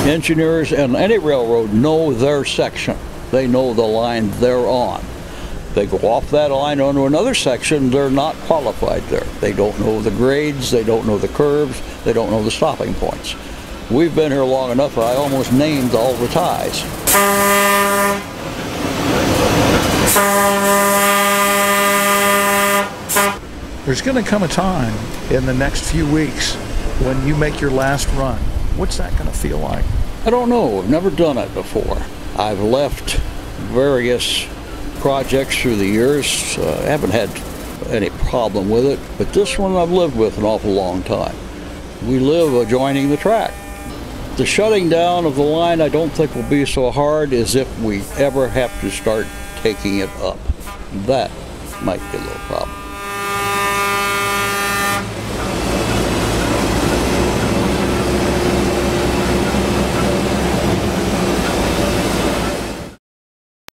Engineers and any railroad know their section. They know the line they're on. They go off that line onto another section, they're not qualified there. They don't know the grades, they don't know the curves, they don't know the stopping points. We've been here long enough, I almost named all the ties. There's going to come a time in the next few weeks when you make your last run. What's that going to feel like? I don't know. I've never done it before. I've left various projects through the years. I haven't had any problem with it, but this one I've lived with an awful long time. We live adjoining the track. The shutting down of the line I don't think will be so hard as if we ever have to start taking it up. That might be a little problem.